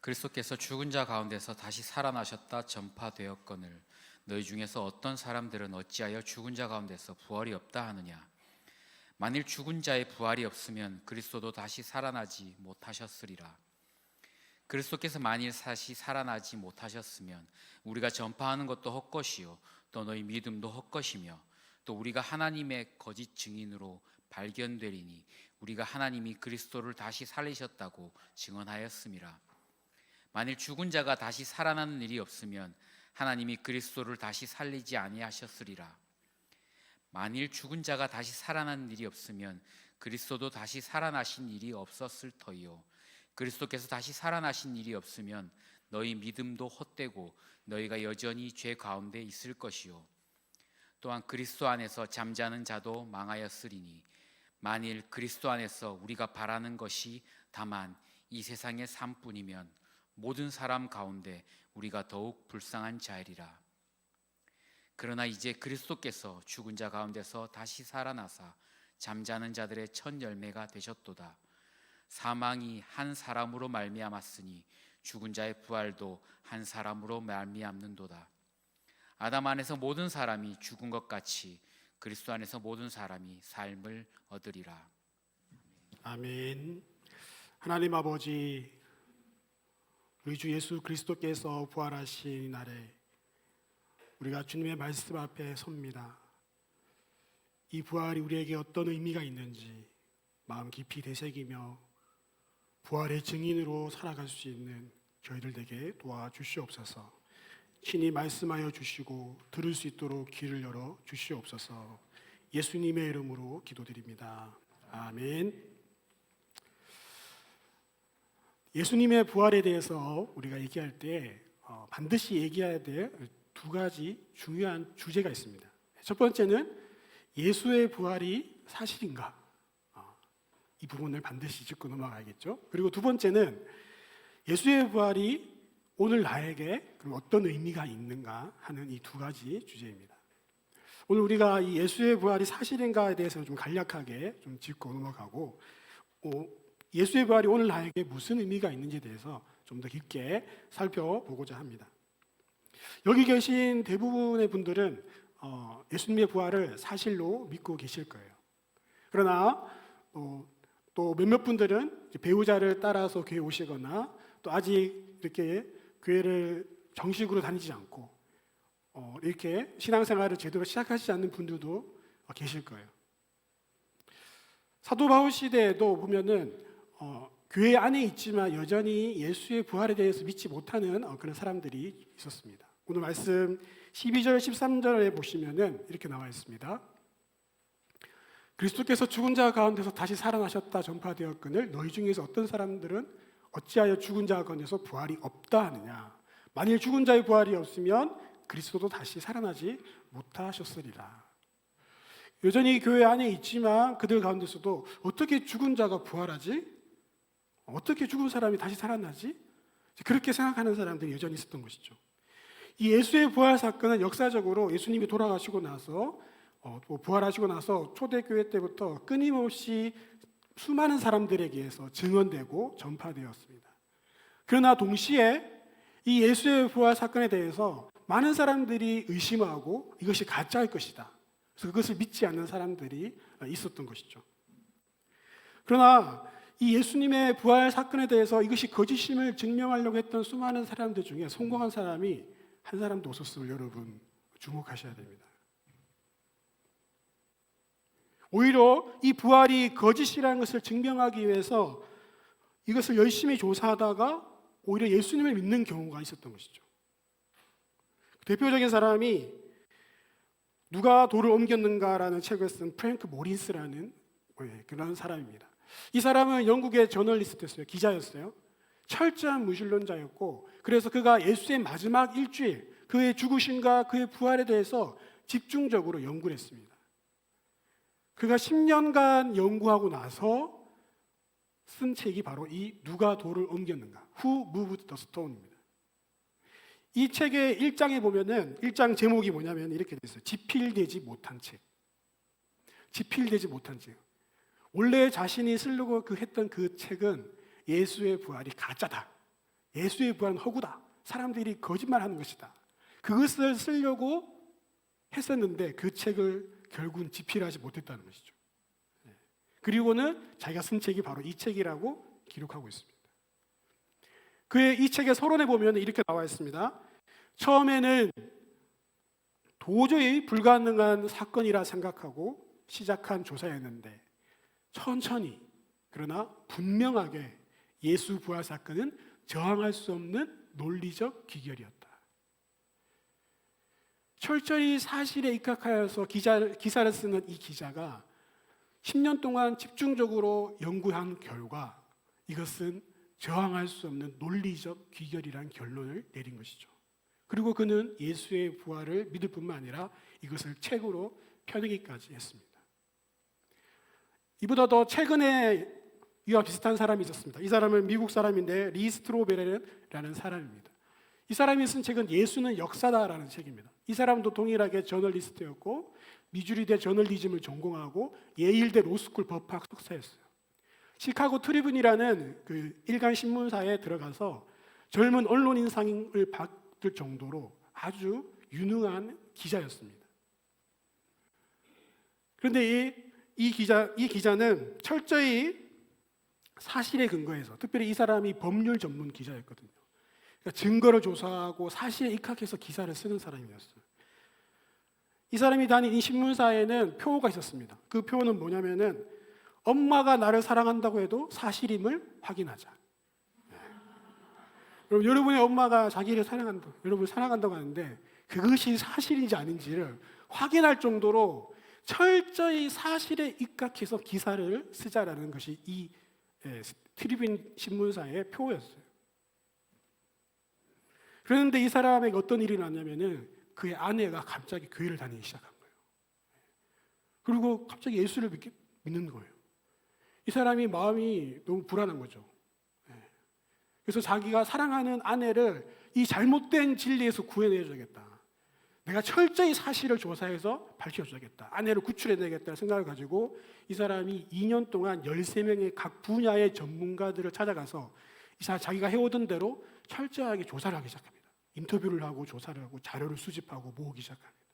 그리스도께서 죽은 자 가운데서 다시 살아나셨다 전파되었거늘 너희 중에서 어떤 사람들은 어찌하여 죽은 자 가운데서 부활이 없다 하느냐. 만일 죽은 자의 부활이 없으면 그리스도도 다시 살아나지 못하셨으리라. 그리스도께서 만일 다시 살아나지 못하셨으면 우리가 전파하는 것도 헛것이요 또 너희 믿음도 헛것이며 또 우리가 하나님의 거짓 증인으로 발견되리니 우리가 하나님이 그리스도를 다시 살리셨다고 증언하였음이라. 만일 죽은 자가 다시 살아나는 일이 없으면 하나님이 그리스도를 다시 살리지 아니하셨으리라. 만일 죽은 자가 다시 살아나는 일이 없으면 그리스도도 다시 살아나신 일이 없었을 터이요 그리스도께서 다시 살아나신 일이 없으면 너희 믿음도 헛되고 너희가 여전히 죄 가운데 있을 것이요 또한 그리스도 안에서 잠자는 자도 망하였으리니 만일 그리스도 안에서 우리가 바라는 것이 다만 이 세상의 삶뿐이면 모든 사람 가운데 우리가 더욱 불쌍한 자이리라. 그러나 이제 그리스도께서 죽은 자 가운데서 다시 살아나사 잠자는 자들의 첫 열매가 되셨도다. 사망이 한 사람으로 말미암았으니 죽은 자의 부활도 한 사람으로 말미암는도다. 아담 안에서 모든 사람이 죽은 것 같이 그리스도 안에서 모든 사람이 삶을 얻으리라. 아멘. 하나님 아버지, 우리 주 예수 그리스도께서 부활하신 날에 우리가 주님의 말씀 앞에 섭니다. 이 부활이 우리에게 어떤 의미가 있는지 마음 깊이 되새기며 부활의 증인으로 살아갈 수 있는 저희들 되게 도와주시옵소서. 친히 말씀하여 주시고 들을 수 있도록 귀를 열어 주시옵소서. 예수님의 이름으로 기도드립니다. 아멘. 예수님의 부활에 대해서 우리가 얘기할 때 반드시 얘기해야 될 두 가지 중요한 주제가 있습니다. 첫 번째는 예수의 부활이 사실인가? 이 부분을 반드시 짚고 넘어가야겠죠. 그리고 두 번째는 예수의 부활이 오늘 나에게 그럼 어떤 의미가 있는가 하는 이 두 가지 주제입니다. 오늘 우리가 이 예수의 부활이 사실인가에 대해서 좀 간략하게 좀 짚고 넘어가고 예수의 부활이 오늘 나에게 무슨 의미가 있는지에 대해서 좀 더 깊게 살펴보고자 합니다. 여기 계신 대부분의 분들은 예수님의 부활을 사실로 믿고 계실 거예요. 그러나 또 몇몇 분들은 배우자를 따라서 교회 오시거나 또 아직 이렇게 교회를 정식으로 다니지 않고 이렇게 신앙생활을 제대로 시작하지 않는 분들도 계실 거예요. 사도 바울 시대에도 보면은 교회 안에 있지만 여전히 예수의 부활에 대해서 믿지 못하는 그런 사람들이 있었습니다. 오늘 말씀 12절 13절에 보시면은 이렇게 나와 있습니다. 그리스도께서 죽은 자 가운데서 다시 살아나셨다 전파되었거늘 너희 중에서 어떤 사람들은 어찌하여 죽은 자 가운데서 부활이 없다 하느냐. 만일 죽은 자의 부활이 없으면 그리스도도 다시 살아나지 못하셨으리라. 여전히 교회 안에 있지만 그들 가운데서도 어떻게 죽은 자가 부활하지? 어떻게 죽은 사람이 다시 살아나지? 그렇게 생각하는 사람들이 여전히 있었던 것이죠. 이 예수의 부활 사건은 역사적으로 예수님이 돌아가시고 나서 부활하시고 나서 초대교회 때부터 끊임없이 수많은 사람들에게 의해서 증언되고 전파되었습니다. 그러나 동시에 이 예수의 부활 사건에 대해서 많은 사람들이 의심하고 이것이 가짜일 것이다. 그래서 그것을 믿지 않는 사람들이 있었던 것이죠. 그러나 이 예수님의 부활 사건에 대해서 이것이 거짓임을 증명하려고 했던 수많은 사람들 중에 성공한 사람이 한 사람도 없었음을 여러분 주목하셔야 됩니다. 오히려 이 부활이 거짓이라는 것을 증명하기 위해서 이것을 열심히 조사하다가 오히려 예수님을 믿는 경우가 있었던 것이죠. 대표적인 사람이 누가 돌을 옮겼는가라는 책을 쓴 프랭크 모린스라는 그런 사람입니다. 이 사람은 영국의 저널리스트였어요. 기자였어요. 철저한 무신론자였고 그래서 그가 예수의 마지막 일주일 그의 죽으심과 그의 부활에 대해서 집중적으로 연구를 했습니다. 그가 10년간 연구하고 나서 쓴 책이 바로 이 누가 돌을 옮겼는가 Who Moved the Stone입니다. 이 책의 1장에 보면은 1장 제목이 뭐냐면 이렇게 돼 있어요. 지필되지 못한 책. 지필되지 못한 책. 원래 자신이 쓰려고 했던 그 책은 예수의 부활이 가짜다. 예수의 부활은 허구다. 사람들이 거짓말하는 것이다. 그것을 쓰려고 했었는데 그 책을 결국은 집필하지 못했다는 것이죠. 그리고는 자기가 쓴 책이 바로 이 책이라고 기록하고 있습니다. 그의 이 책의 서론에 보면 이렇게 나와 있습니다. 처음에는 도저히 불가능한 사건이라 생각하고 시작한 조사였는데 천천히 그러나 분명하게 예수 부활 사건은 저항할 수 없는 논리적 귀결이었다. 철저히 사실에 입각하여서 기사를 쓰는 이 기자가 10년 동안 집중적으로 연구한 결과 이것은 저항할 수 없는 논리적 귀결이라는 결론을 내린 것이죠. 그리고 그는 예수의 부활을 믿을 뿐만 아니라 이것을 책으로 펴내기까지 했습니다. 이보다 더 최근에 이와 비슷한 사람이 있었습니다. 이 사람은 미국 사람인데 리 스트로베르라는 사람입니다. 이 사람이 쓴 책은 예수는 역사다라는 책입니다. 이 사람도 동일하게 저널리스트였고 미주리대 저널리즘을 전공하고 예일대 로스쿨 법학 석사였어요. 시카고 트리뷴이라는 그 일간 신문사에 들어가서 젊은 언론인상을 받을 정도로 아주 유능한 기자였습니다. 그런데 이 기자는 철저히 사실에 근거해서, 특별히 이 사람이 법률 전문 기자였거든요. 그러니까 증거를 조사하고 사실에 입각해서 기사를 쓰는 사람이었어요. 이 사람이 다닌 이 신문사에는 표어가 있었습니다. 그 표어는 뭐냐면은 엄마가 나를 사랑한다고 해도 사실임을 확인하자. 여러분의 엄마가 자기를 여러분을 사랑한다고 하는데 그것이 사실인지 아닌지를 확인할 정도로 철저히 사실에 입각해서 기사를 쓰자라는 것이 이 트리뷴 신문사의 표어였어요. 그런데 이 사람에게 어떤 일이 났냐면은 그의 아내가 갑자기 교회를 다니기 시작한 거예요. 그리고 갑자기 예수를 믿는 거예요. 이 사람이 마음이 너무 불안한 거죠. 그래서 자기가 사랑하는 아내를 이 잘못된 진리에서 구해내줘야겠다. 내가 철저히 사실을 조사해서 밝혀줘야겠다. 아내를 구출해내겠다는 생각을 가지고 이 사람이 2년 동안 13명의 각 분야의 전문가들을 찾아가서 자기가 해오던 대로 철저하게 조사를 하기 시작합니다. 인터뷰를 하고 조사를 하고 자료를 수집하고 모으기 시작합니다.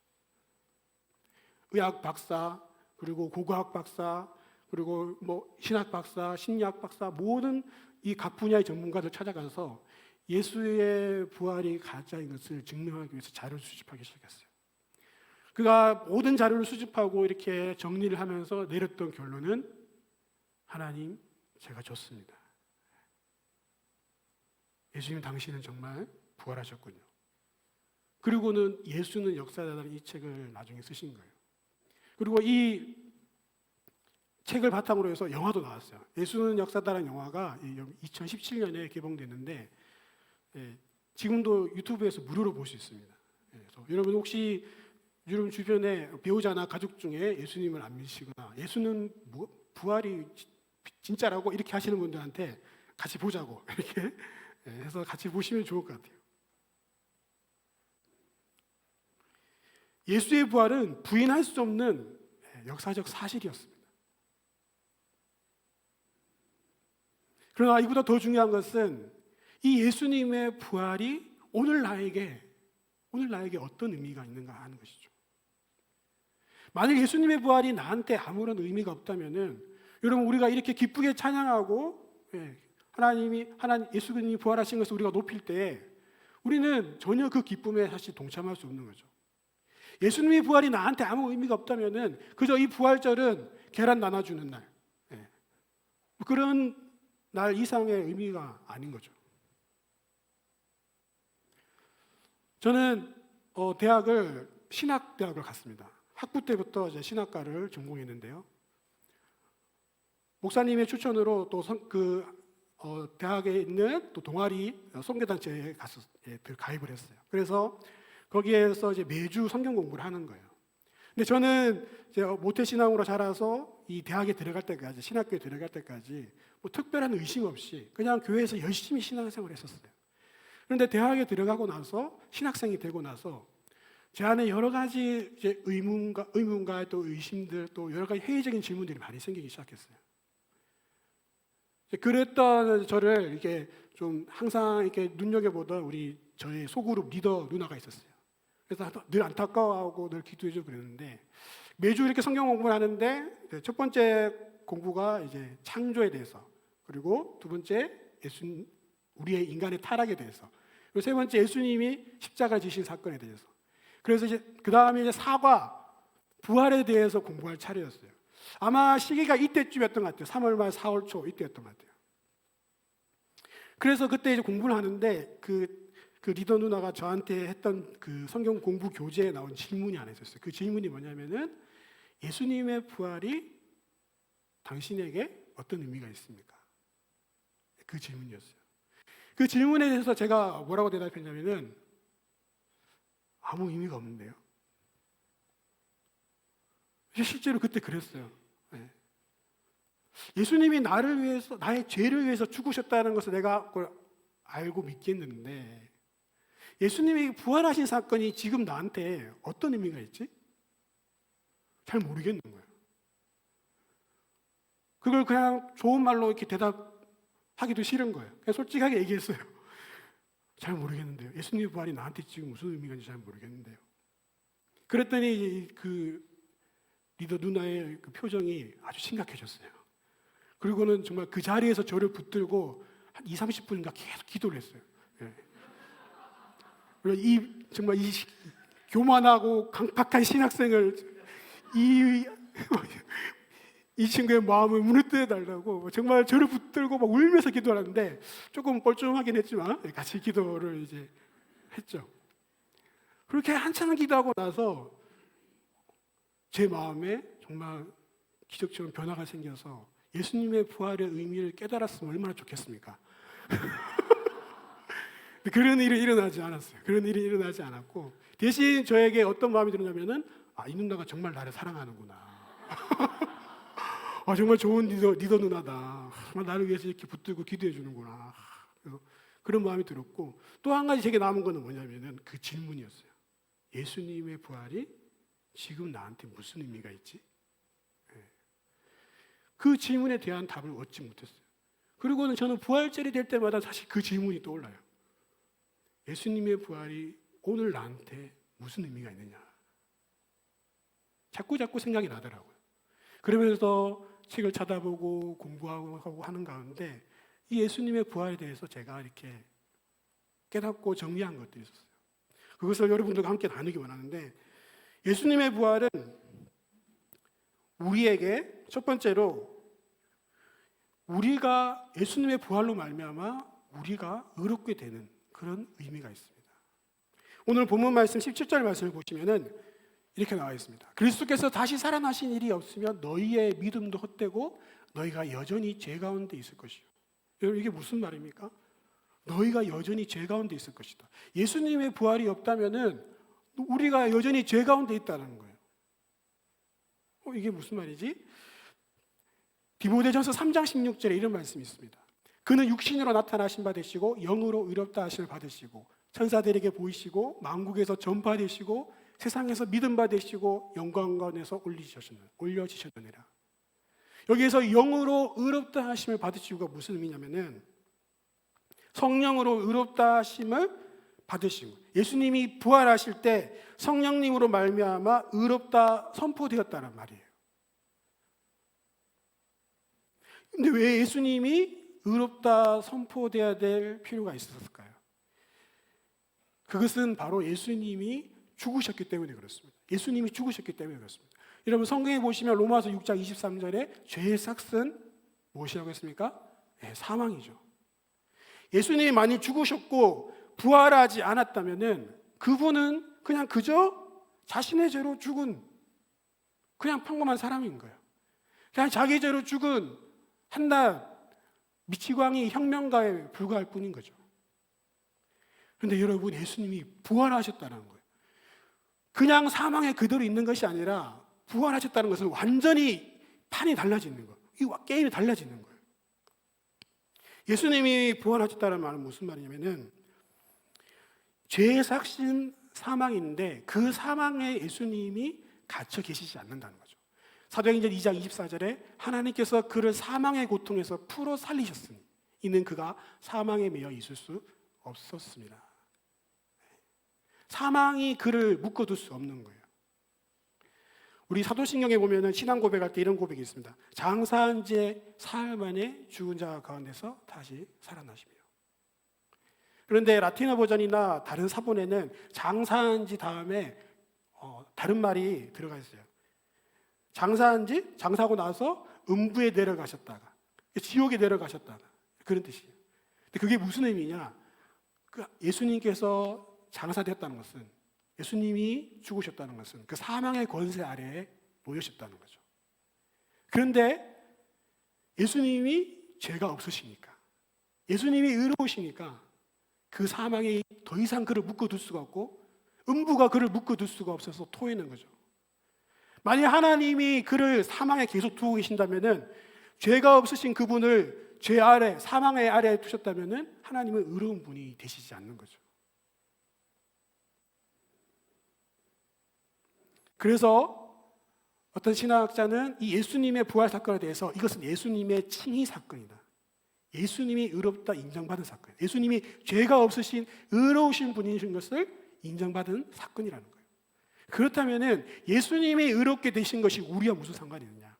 의학 박사, 그리고 고고학 박사, 그리고 신학 박사, 심리학 박사, 모든 이 각 분야의 전문가들 찾아가서 예수의 부활이 가짜인 것을 증명하기 위해서 자료를 수집하기 시작했어요. 그가 모든 자료를 수집하고 이렇게 정리를 하면서 내렸던 결론은 하나님, 제가 졌습니다. 예수님 당신은 정말 부활하셨군요. 그리고는 예수는 역사다라는 이 책을 나중에 쓰신 거예요. 그리고 이 책을 바탕으로 해서 영화도 나왔어요. 예수는 역사다라는 영화가 2017년에 개봉됐는데 지금도 유튜브에서 무료로 볼 수 있습니다. 그래서 여러분 혹시 여러분 주변에 배우자나 가족 중에 예수님을 안 믿으시거나 예수는 부활이 진짜라고 이렇게 하시는 분들한테 같이 보자고 이렇게 해서 같이 보시면 좋을 것 같아요. 예수의 부활은 부인할 수 없는 역사적 사실이었습니다. 그러나 이보다 더 중요한 것은 이 예수님의 부활이 오늘 나에게 어떤 의미가 있는가 하는 것이죠. 만약 예수님의 부활이 나한테 아무런 의미가 없다면은 여러분 우리가 이렇게 기쁘게 찬양하고 예수님이 부활하신 것을 우리가 높일 때 우리는 전혀 그 기쁨에 사실 동참할 수 없는 거죠. 예수님의 부활이 나한테 아무 의미가 없다면은 그저 이 부활절은 계란 나눠주는 날, 그런 날 이상의 의미가 아닌 거죠. 저는 신학대학을 갔습니다. 학부 때부터 이제 신학과를 전공했는데요. 목사님의 추천으로 또 대학에 있는 또 동아리 선교단체에 가입을 했어요. 그래서 거기에서 이제 매주 성경 공부를 하는 거예요. 근데 저는 이제 모태신앙으로 자라서 이 대학에 들어갈 때까지, 신학교에 들어갈 때까지 특별한 의심 없이 그냥 교회에서 열심히 신앙생활을 했었어요. 그런데 대학에 들어가고 나서 신학생이 되고 나서 제 안에 여러 가지 이제 의문과 또 의심들 또 여러 가지 회의적인 질문들이 많이 생기기 시작했어요. 그랬던 저를 이렇게 좀 항상 이렇게 눈여겨보던 저의 소그룹 리더 누나가 있었어요. 그래서 늘 안타까워하고 늘 기도해주고 그랬는데 매주 이렇게 성경 공부를 하는데 첫 번째 공부가 이제 창조에 대해서, 그리고 두 번째 우리의 인간의 타락에 대해서, 그리고 세 번째 예수님이 십자가 지신 사건에 대해서. 그래서 이제 그 다음에 이제 사과, 부활에 대해서 공부할 차례였어요. 아마 시기가 이때쯤이었던 것 같아요. 3월 말 4월 초 이때였던 것 같아요. 그래서 그때 이제 공부를 하는데 그 리더 누나가 저한테 했던 그 성경 공부 교재에 나온 질문이 하나 있었어요. 그 질문이 뭐냐면은 예수님의 부활이 당신에게 어떤 의미가 있습니까? 그 질문이었어요. 그 질문에 대해서 제가 뭐라고 대답했냐면은 아무 의미가 없는데요. 실제로 그때 그랬어요. 네. 예수님이 나를 위해서, 나의 죄를 위해서 죽으셨다는 것을 내가 그걸 알고 믿겠는데 예수님이 부활하신 사건이 지금 나한테 어떤 의미가 있지? 잘 모르겠는 거예요. 그걸 그냥 좋은 말로 이렇게 대답하기도 싫은 거예요. 그냥 솔직하게 얘기했어요. 잘 모르겠는데요. 예수님의 부활이 나한테 지금 무슨 의미가 있는지 잘 모르겠는데요. 그랬더니 그 리더 누나의 그 표정이 아주 심각해졌어요. 그리고는 정말 그 자리에서 저를 붙들고 한 20-30분인가 계속 기도를 했어요. 예. 그리고 정말 이 교만하고 강팍한 신학생을 이 친구의 마음을 무너뜨려 달라고 정말 저를 붙들고 막 울면서 기도하는데 조금 뻘쭘하긴 했지만 같이 기도를 이제 했죠. 그렇게 한참 기도하고 나서 제 마음에 정말 기적처럼 변화가 생겨서 예수님의 부활의 의미를 깨달았으면 얼마나 좋겠습니까? 그런 일이 일어나지 않았어요. 그런 일이 일어나지 않았고 대신 저에게 어떤 마음이 들었냐면은 이 누나가 정말 나를 사랑하는구나. 정말 좋은 리더 누나다. 정말 나를 위해서 이렇게 붙들고 기도해 주는구나. 그런 마음이 들었고 또 한 가지 제게 남은 거는 뭐냐면은 그 질문이었어요. 예수님의 부활이 지금 나한테 무슨 의미가 있지? 그 질문에 대한 답을 얻지 못했어요. 그리고는 저는 부활절이 될 때마다 사실 그 질문이 떠올라요. 예수님의 부활이 오늘 나한테 무슨 의미가 있느냐? 자꾸 생각이 나더라고요. 그러면서 책을 찾아보고 공부하고 하는 가운데 이 예수님의 부활에 대해서 제가 이렇게 깨닫고 정리한 것들이 있었어요. 그것을 여러분들과 함께 나누기 원하는데 예수님의 부활은 우리에게 첫 번째로 우리가 예수님의 부활로 말미암아 우리가 의롭게 되는 그런 의미가 있습니다. 오늘 본문 말씀 17절 말씀을 보시면은 이렇게 나와 있습니다. 그리스도께서 다시 살아나신 일이 없으면 너희의 믿음도 헛되고 너희가 여전히 죄 가운데 있을 것이요. 여러분 이게 무슨 말입니까? 너희가 여전히 죄 가운데 있을 것이다. 예수님의 부활이 없다면은 우리가 여전히 죄 가운데 있다는 거예요. 이게 무슨 말이지? 디모데전서 3장 16절에 이런 말씀이 있습니다. 그는 육신으로 나타나신 바 되시고 영으로 의롭다 하심을 받으시고 천사들에게 보이시고 만국에서 전파되시고 세상에서 믿음 받으시고 영광관에서 올려지셨느니라. 여기에서 영으로 의롭다 하심을 받으시고가 무슨 의미냐면은 성령으로 의롭다 하심을 받으시고 예수님이 부활하실 때 성령님으로 말미암아 의롭다 선포되었다는 말이에요. 근데 왜 예수님이 의롭다 선포되어야 될 필요가 있었을까요? 그것은 바로 예수님이 죽으셨기 때문에 그렇습니다. 예수님이 죽으셨기 때문에 그렇습니다. 여러분 성경에 보시면 로마서 6장 23절에 죄의 삭은 무엇이라고 했습니까? 사망이죠. 예수님이 만일 죽으셨고 부활하지 않았다면은 그분은 그냥 그저 자신의 죄로 죽은 그냥 평범한 사람인 거예요. 그냥 자기 죄로 죽은 한낱 미치광이 혁명가에 불과할 뿐인 거죠. 그런데 여러분 예수님이 부활하셨다는 거예요. 그냥 사망에 그대로 있는 것이 아니라 부활하셨다는 것은 완전히 판이 달라지는 거예요. 이 게임이 달라지는 거예요. 예수님이 부활하셨다는 말은 무슨 말이냐면은 죄의 삭신 사망인데 그 사망에 예수님이 갇혀 계시지 않는다는 거죠. 사도행전 2장 24절에 하나님께서 그를 사망의 고통에서 풀어 살리셨으니 이는 그가 사망에 매여 있을 수 없었습니다. 사망이 그를 묶어둘 수 없는 거예요. 우리 사도신경에 보면은 신앙 고백할 때 이런 고백이 있습니다. 장사한 지 사흘 만에 죽은 자 가운데서 다시 살아나시며. 그런데 라틴어 버전이나 다른 사본에는 장사한 지 다음에 다른 말이 들어가 있어요. 장사하고 나서 음부에 내려가셨다가 지옥에 내려가셨다가 그런 뜻이에요. 근데 그게 무슨 의미냐? 예수님께서 장사됐다는 것은, 예수님이 죽으셨다는 것은 그 사망의 권세 아래에 놓여셨다는 거죠. 그런데 예수님이 죄가 없으시니까, 예수님이 의로우시니까 그 사망에 더 이상 그를 묶어둘 수가 없고 음부가 그를 묶어둘 수가 없어서 토해낸 거죠. 만약 하나님이 그를 사망에 계속 두고 계신다면은, 죄가 없으신 그분을 죄 아래, 사망의 아래에 두셨다면은 하나님은 의로운 분이 되시지 않는 거죠. 그래서 어떤 신학자는 이 예수님의 부활 사건에 대해서 이것은 예수님의 칭의 사건이다. 예수님이 의롭다 인정받은 사건. 예수님이 죄가 없으신 의로우신 분이신 것을 인정받은 사건이라는 거예요. 그렇다면은 예수님이 의롭게 되신 것이 우리와 무슨 상관이 있느냐?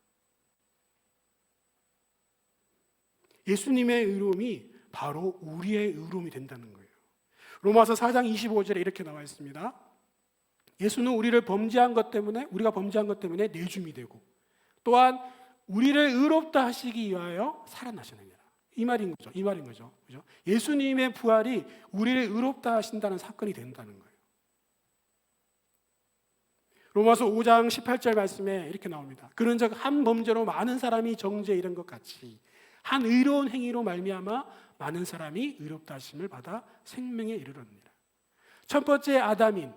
예수님의 의로움이 바로 우리의 의로움이 된다는 거예요. 로마서 4장 25절에 이렇게 나와 있습니다. 예수는 우리가 범죄한 것 때문에 내줌이 되고 또한 우리를 의롭다 하시기 위하여 살아나시느니라. 이 말인 거죠. 그죠? 예수님의 부활이 우리를 의롭다 하신다는 사건이 된다는 거예요. 로마서 5장 18절 말씀에 이렇게 나옵니다. 그런즉 한 범죄로 많은 사람이 정죄에 이른 것 같이 한 의로운 행위로 말미암아 많은 사람이 의롭다 하심을 받아 생명에 이르렀느니라. 첫 번째 아담인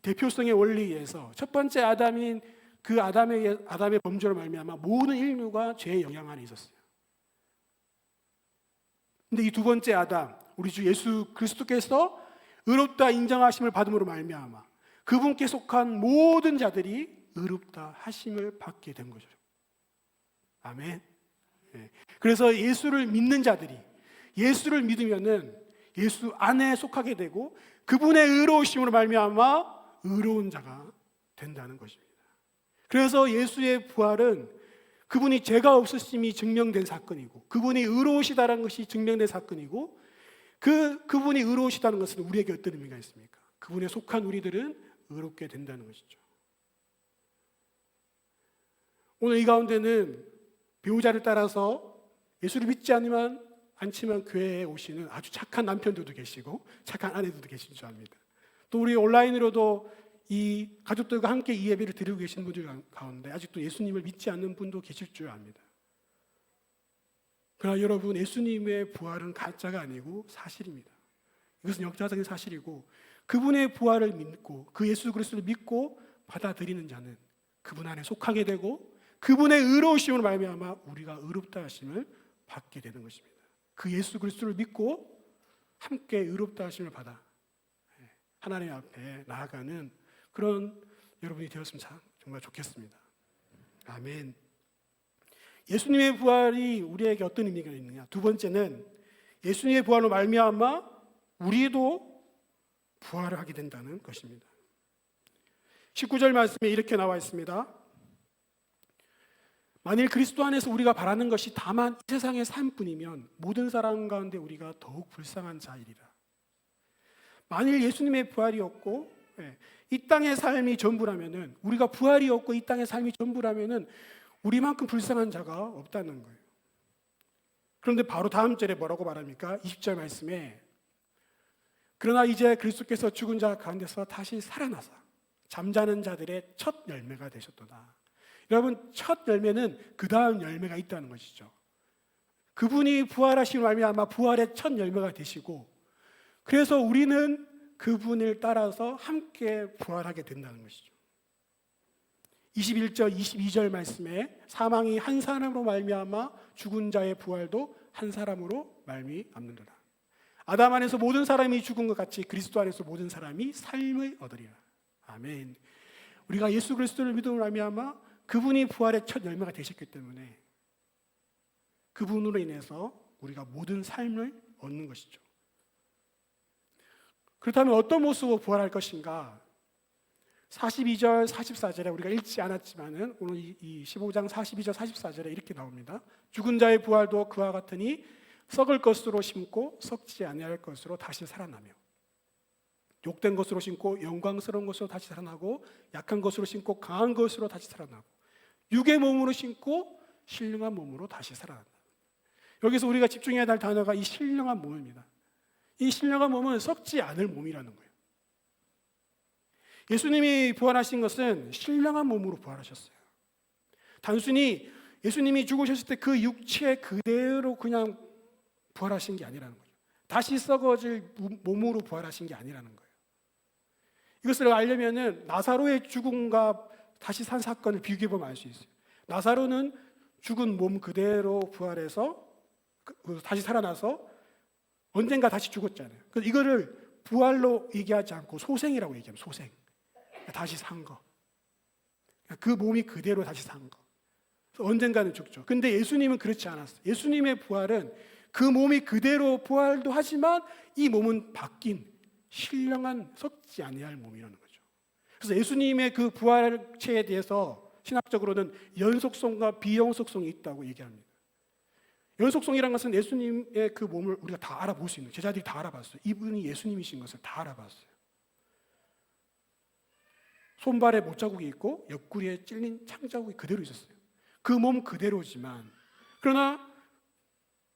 대표성의 원리에 의해서 첫 번째 아담인 그 아담의 범죄로 말미암아 모든 인류가 죄의 영향 안에 있었어요. 근데 이 두 번째 아담, 우리 주 예수 그리스도께서 의롭다 인정하심을 받음으로 말미암아 그분께 속한 모든 자들이 의롭다 하심을 받게 된 거죠. 아멘. 그래서 예수를 믿는 자들이 예수를 믿으면은 예수 안에 속하게 되고 그분의 의로우심으로 말미암아 의로운 자가 된다는 것입니다. 그래서 예수의 부활은 그분이 죄가 없으심이 증명된 사건이고 그분이 의로우시다는 것이 증명된 사건이고 그분이 의로우시다는 것은 우리에게 어떤 의미가 있습니까? 그분에 속한 우리들은 의롭게 된다는 것이죠. 오늘 이 가운데는 배우자를 따라서 예수를 믿지 않지만 교회에 오시는 아주 착한 남편들도 계시고 착한 아내들도 계신 줄 압니다. 또 우리 온라인으로도 이 가족들과 함께 이 예배를 드리고 계신 분들 가운데 아직도 예수님을 믿지 않는 분도 계실 줄 압니다. 그러나 여러분, 예수님의 부활은 가짜가 아니고 사실입니다. 이것은 역사적인 사실이고 그분의 부활을 믿고 그 예수 그리스도를 믿고 받아들이는 자는 그분 안에 속하게 되고 그분의 의로우심으로 말미암아 우리가 의롭다 하심을 받게 되는 것입니다. 그 예수 그리스도를 믿고 함께 의롭다 하심을 받아 하나님 앞에 나아가는 그런 여러분이 되었으면 정말 좋겠습니다. 아멘. 예수님의 부활이 우리에게 어떤 의미가 있느냐? 두 번째는 예수님의 부활로 말미암아 우리도 부활을 하게 된다는 것입니다. 19절 말씀에 이렇게 나와 있습니다. 만일 그리스도 안에서 우리가 바라는 것이 다만 이 세상의 삶뿐이면 모든 사람 가운데 우리가 더욱 불쌍한 자이리라. 만일 예수님의 부활이 없고 이 땅의 삶이 전부라면은, 우리가 부활이 없고 이 땅의 삶이 전부라면은 우리만큼 불쌍한 자가 없다는 거예요. 그런데 바로 다음 절에 뭐라고 말합니까? 20절 말씀에 그러나 이제 그리스도께서 죽은 자 가운데서 다시 살아나사 잠자는 자들의 첫 열매가 되셨도다. 여러분, 첫 열매는 그 다음 열매가 있다는 것이죠. 그분이 부활하시는 말미암아 부활의 첫 열매가 되시고, 그래서 우리는 그분을 따라서 함께 부활하게 된다는 것이죠. 21절, 22절 말씀에 사망이 한 사람으로 말미암아 죽은 자의 부활도 한 사람으로 말미암는도다. 아담 안에서 모든 사람이 죽은 것 같이 그리스도 안에서 모든 사람이 삶을 얻으리라. 아멘. 우리가 예수 그리스도를 믿음으로 말미암아 그분이 부활의 첫 열매가 되셨기 때문에 그분으로 인해서 우리가 모든 삶을 얻는 것이죠. 그렇다면 어떤 모습으로 부활할 것인가? 42절, 44절에 우리가 읽지 않았지만은 오늘 이 15장 42절, 44절에 이렇게 나옵니다. 죽은 자의 부활도 그와 같으니 썩을 것으로 심고 썩지 아니할 것으로 다시 살아나며 욕된 것으로 심고 영광스러운 것으로 다시 살아나고 약한 것으로 심고 강한 것으로 다시 살아나고 육의 몸으로 심고 신령한 몸으로 다시 살아난다. 여기서 우리가 집중해야 할 단어가 이 신령한 몸입니다. 이 신령한 몸은 썩지 않을 몸이라는 거예요. 예수님이 부활하신 것은 신령한 몸으로 부활하셨어요. 단순히 예수님이 죽으셨을 때 그 육체 그대로 그냥 부활하신 게 아니라는 거죠. 다시 썩어질 몸으로 부활하신 게 아니라는 거예요. 이것을 알려면은 나사로의 죽음과 다시 산 사건을 비교해 보면 알 수 있어요. 나사로는 죽은 몸 그대로 부활해서 다시 살아나서 언젠가 다시 죽었잖아요. 그래서 이거를 부활로 얘기하지 않고 소생이라고 얘기합니다. 소생. 다시 산 거. 그 몸이 그대로 다시 산 거. 언젠가는 죽죠. 근데 예수님은 그렇지 않았어요. 예수님의 부활은 그 몸이 그대로 부활도 하지만 이 몸은 바뀐 신령한 썩지 아니할 몸이라는 거죠. 그래서 예수님의 그 부활체에 대해서 신학적으로는 연속성과 비연속성이 있다고 얘기합니다. 연속성이라는 것은 예수님의 그 몸을 우리가 다 알아볼 수 있는, 제자들이 다 알아봤어요. 이분이 예수님이신 것을 다 알아봤어요. 손발에 못자국이 있고 옆구리에 찔린 창자국이 그대로 있었어요. 그 몸 그대로지만, 그러나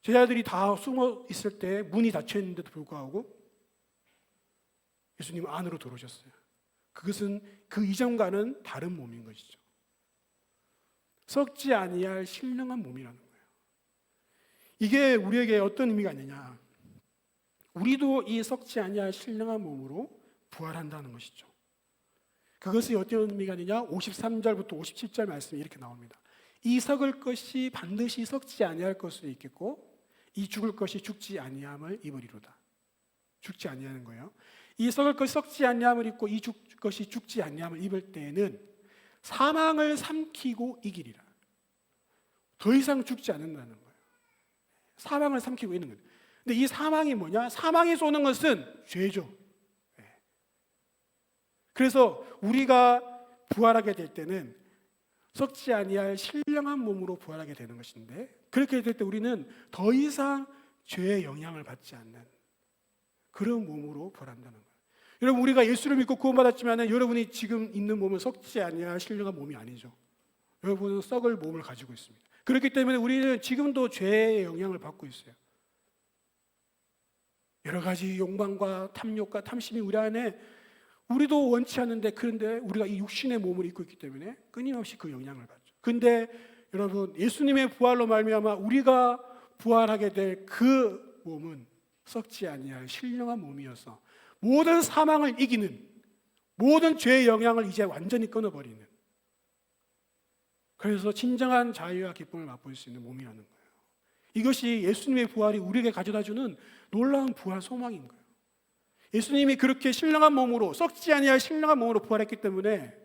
제자들이 다 숨어 있을 때 문이 닫혀 있는데도 불구하고 예수님 안으로 들어오셨어요. 그것은 그 이전과는 다른 몸인 것이죠. 썩지 아니할 신령한 몸이라는 거예요. 이게 우리에게 어떤 의미가 있느냐? 우리도 이 썩지 아니할 신령한 몸으로 부활한다는 것이죠. 그것이 어떤 의미가 있느냐? 53절부터 57절 말씀이 이렇게 나옵니다. 이 썩을 것이 반드시 썩지 아니할 것으로 있겠고 이 죽을 것이 죽지 아니함을 입으리로다. 죽지 아니하는 거예요. 이 썩을 것이 썩지 아니함을 입고 이 죽을 것이 죽지 아니함을 입을 때에는 사망을 삼키고 이기리라. 더 이상 죽지 않는다는 거예요. 사망을 삼키고 있는 거예요. 근데 이 사망이 뭐냐? 사망이 쏘는 것은 죄죠. 그래서 우리가 부활하게 될 때는 썩지 아니할 신령한 몸으로 부활하게 되는 것인데, 그렇게 될 때 우리는 더 이상 죄의 영향을 받지 않는 그런 몸으로 부활한다는 거예요. 여러분, 우리가 예수를 믿고 구원받았지만 여러분이 지금 있는 몸은 썩지 아니할 신령한 몸이 아니죠. 여러분은 썩을 몸을 가지고 있습니다. 그렇기 때문에 우리는 지금도 죄의 영향을 받고 있어요. 여러 가지 욕망과 탐욕과 탐심이 우리 안에, 우리도 원치 않는데, 그런데 우리가 이 육신의 몸을 입고 있기 때문에 끊임없이 그 영향을 받죠. 근데 여러분, 예수님의 부활로 말미암아 우리가 부활하게 될 그 몸은 썩지 아니할 신령한 몸이어서 모든 사망을 이기는, 모든 죄의 영향을 이제 완전히 끊어버리는, 그래서 진정한 자유와 기쁨을 맛볼 수 있는 몸이라는 거예요. 이것이 예수님의 부활이 우리에게 가져다주는 놀라운 부활 소망인 거예요. 예수님이 그렇게 신령한 몸으로, 썩지 아니할 신령한 몸으로 부활했기 때문에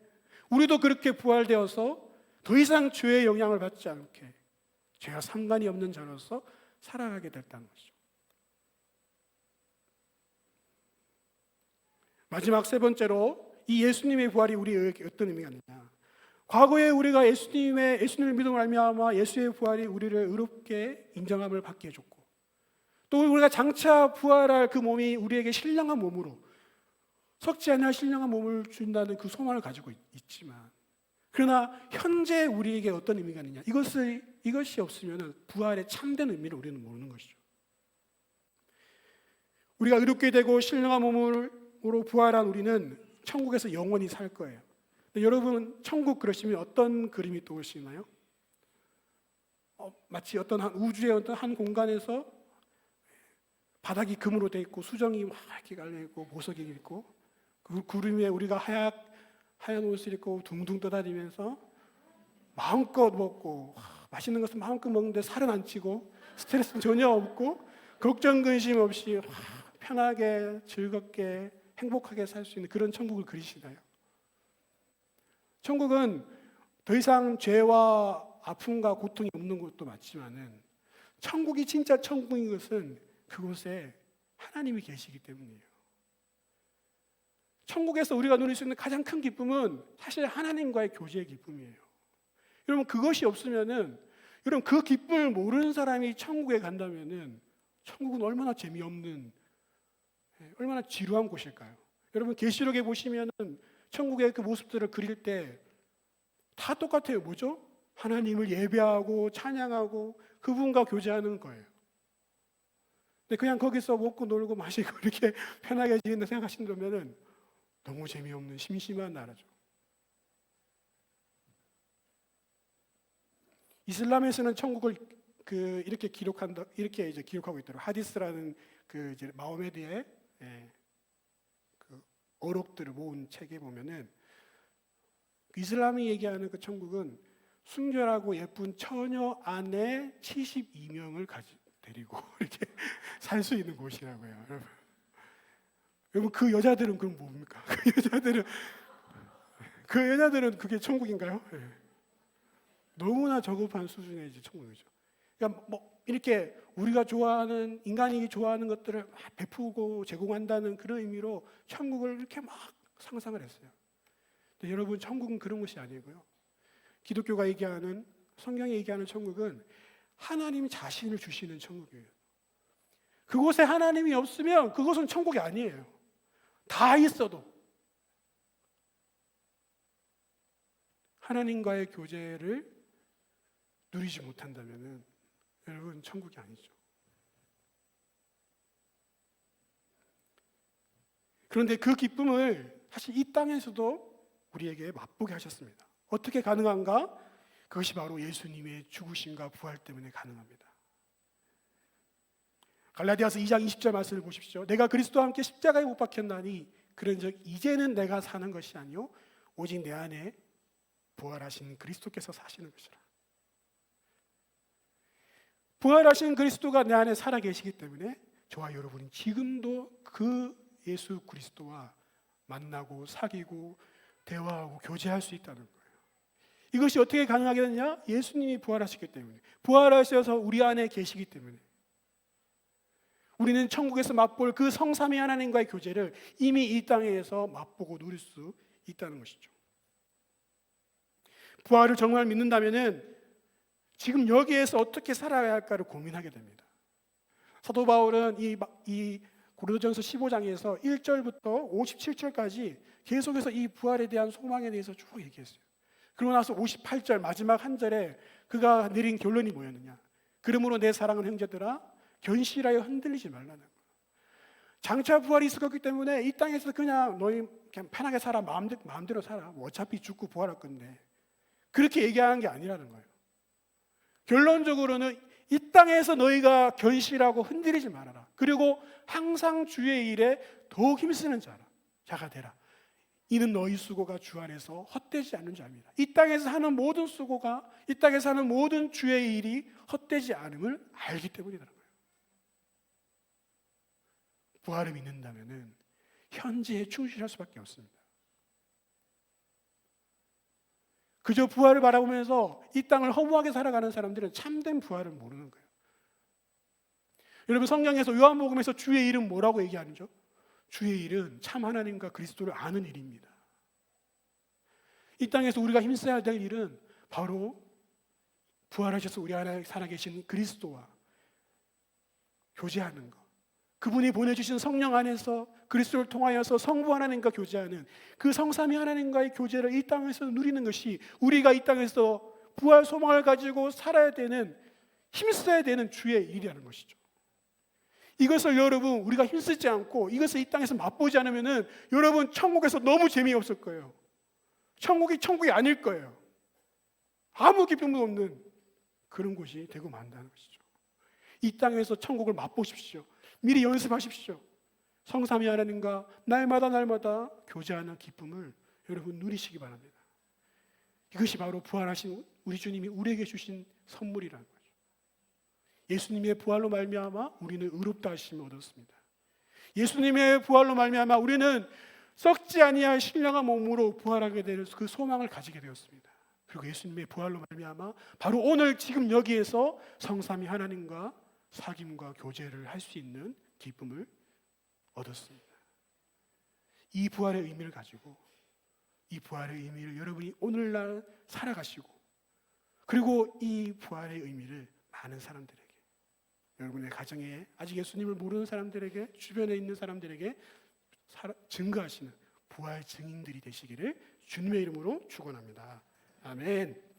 우리도 그렇게 부활되어서 더 이상 죄의 영향을 받지 않게 죄와 상관이 없는 자로서 살아가게 됐다는 것이죠. 마지막 세 번째로, 이 예수님의 부활이 우리에게 어떤 의미가 있느냐? 과거에 우리가 예수님을 믿음으로 알미암아 예수의 부활이 우리를 의롭게 인정함을 받게 해줬고, 또 우리가 장차 부활할 그 몸이 우리에게 신령한 몸으로, 썩지 않을 신령한 몸을 준다는 그 소망을 가지고 있지만, 그러나 현재 우리에게 어떤 의미가 있느냐? 이것이 없으면 부활의 참된 의미를 우리는 모르는 것이죠. 우리가 의롭게 되고 신령한 몸으로 부활한 우리는 천국에서 영원히 살 거예요. 근데 여러분, 천국 그러시면 어떤 그림이 떠오르시나요? 마치 어떤 우주의 어떤 한 공간에서 바닥이 금으로 돼 있고 수정이 막 이렇게 깔려 있고 보석이 있고, 그 구름 위에 우리가 하얀 옷을 입고 둥둥 떠다니면서 마음껏 먹고, 맛있는 것은 마음껏 먹는데 살은 안 찌고 스트레스는 전혀 없고 걱정 근심 없이 편하게 즐겁게 행복하게 살 수 있는 그런 천국을 그리시나요? 천국은 더 이상 죄와 아픔과 고통이 없는 것도 맞지만은 천국이 진짜 천국인 것은 그곳에 하나님이 계시기 때문이에요. 천국에서 우리가 누릴 수 있는 가장 큰 기쁨은 사실 하나님과의 교제의 기쁨이에요. 여러분, 그것이 없으면은, 여러분, 그 기쁨을 모르는 사람이 천국에 간다면은 천국은 얼마나 재미없는, 얼마나 지루한 곳일까요? 여러분, 계시록에 보시면은 천국의 그 모습들을 그릴 때 다 똑같아요. 뭐죠? 하나님을 예배하고 찬양하고 그분과 교제하는 거예요. 근데 그냥 거기서 먹고 놀고 마시고 이렇게 편하게 지낸다 생각하신다면은 너무 재미없는 심심한 나라죠. 이슬람에서는 천국을 이렇게 기록한다, 이렇게 이제 기록하고 있더라고요. 하디스라는 그 이제 마호메드의 그 어록들을 모은 책에 보면은 이슬람이 얘기하는 그 천국은 순결하고 예쁜 처녀 안에 72명을 데리고 이렇게 살 수 있는 곳이라고요. 여러분, 그 여자들은 그럼 뭡니까? 그 여자들은 그게 천국인가요? 네. 너무나 저급한 수준의 이제 천국이죠. 그러니까 뭐 이렇게 우리가 좋아하는, 인간이 좋아하는 것들을 막 베푸고 제공한다는 그런 의미로 천국을 이렇게 막 상상을 했어요. 근데 여러분, 천국은 그런 것이 아니고요. 기독교가 얘기하는, 성경이 얘기하는 천국은 하나님 자신을 주시는 천국이에요. 그곳에 하나님이 없으면 그것은 천국이 아니에요. 다 있어도 하나님과의 교제를 누리지 못한다면 여러분, 천국이 아니죠. 그런데 그 기쁨을 사실 이 땅에서도 우리에게 맛보게 하셨습니다. 어떻게 가능한가? 그것이 바로 예수님의 죽으심과 부활 때문에 가능합니다. 갈라디아서 2장 20절 말씀을 보십시오. 내가 그리스도와 함께 십자가에 못 박혔나니 그런즉 이제는 내가 사는 것이 아니요 오직 내 안에 부활하신 그리스도께서 사시는 것이라. 부활하신 그리스도가 내 안에 살아 계시기 때문에 저와 여러분은 지금도 그 예수 그리스도와 만나고 사귀고 대화하고 교제할 수 있다는 거예요. 이것이 어떻게 가능하게 됐냐? 예수님이 부활하셨기 때문에, 부활하셔서 우리 안에 계시기 때문에 우리는 천국에서 맛볼 그 성삼위 하나님과의 교제를 이미 이 땅에서 맛보고 누릴 수 있다는 것이죠. 부활을 정말 믿는다면은 지금 여기에서 어떻게 살아야 할까를 고민하게 됩니다. 사도 바울은 이 고린도전서 15장에서 1절부터 57절까지 계속해서 이 부활에 대한 소망에 대해서 쭉 얘기했어요. 그러고 나서 58절 마지막 한 절에 그가 내린 결론이 뭐였느냐? 그러므로 내 사랑하는 형제들아 견실하여 흔들리지 말라는 거예요. 장차 부활이 있을 거기 때문에 이 땅에서 그냥 너희 그냥 편하게 살아, 마음대로 살아. 뭐 어차피 죽고 부활할 건데. 그렇게 얘기하는 게 아니라는 거예요. 결론적으로는 이 땅에서 너희가 견실하고 흔들리지 말아라. 그리고 항상 주의 일에 더욱 힘쓰는 자가 되라. 이는 너희 수고가 주 안에서 헛되지 않는 자입니다. 이 땅에서 하는 모든 수고가, 이 땅에서 하는 모든 주의 일이 헛되지 않음을 알기 때문이라는 거예요. 부활을 믿는다면은 현재에 충실할 수밖에 없습니다. 그저 부활을 바라보면서 이 땅을 허무하게 살아가는 사람들은 참된 부활을 모르는 거예요. 여러분, 성경에서 요한복음에서 주의 일은 뭐라고 얘기하는죠? 주의 일은 참 하나님과 그리스도를 아는 일입니다. 이 땅에서 우리가 힘써야 될 일은 바로 부활하셔서 우리 안에 살아계신 그리스도와 교제하는 것, 그분이 보내주신 성령 안에서 그리스도를 통하여서 성부 하나님과 교제하는 그 성삼위 하나님과의 교제를 이 땅에서 누리는 것이 우리가 이 땅에서 부활 소망을 가지고 살아야 되는, 힘써야 되는 주의 일이라는 것이죠. 이것을 여러분, 우리가 힘쓰지 않고 이것을 이 땅에서 맛보지 않으면은 여러분, 천국에서 너무 재미없을 거예요. 천국이 아닐 거예요. 아무 기쁨도 없는 그런 곳이 되고 만다는 것이죠. 이 땅에서 천국을 맛보십시오. 미리 연습하십시오. 성삼위 하나님과 날마다 교제하는 기쁨을 여러분 누리시기 바랍니다. 이것이 바로 부활하신 우리 주님이 우리에게 주신 선물이라는 거죠. 예수님의 부활로 말미암아 우리는 의롭다 하심을 얻었습니다. 예수님의 부활로 말미암아 우리는 썩지 아니할 신령한 몸으로 부활하게 될 그 소망을 가지게 되었습니다. 그리고 예수님의 부활로 말미암아 바로 오늘 지금 여기에서 성삼위 하나님과 사귐과 교제를 할 수 있는 기쁨을 얻었습니다. 이 부활의 의미를 가지고 이 부활의 의미를 여러분이 오늘날 살아가시고 그리고 이 부활의 의미를 많은 사람들에게 여러분의 가정에 아직 예수님을 모르는 사람들에게 주변에 있는 사람들에게 증거하시는 부활 증인들이 되시기를 주님의 이름으로 축원합니다. 아멘.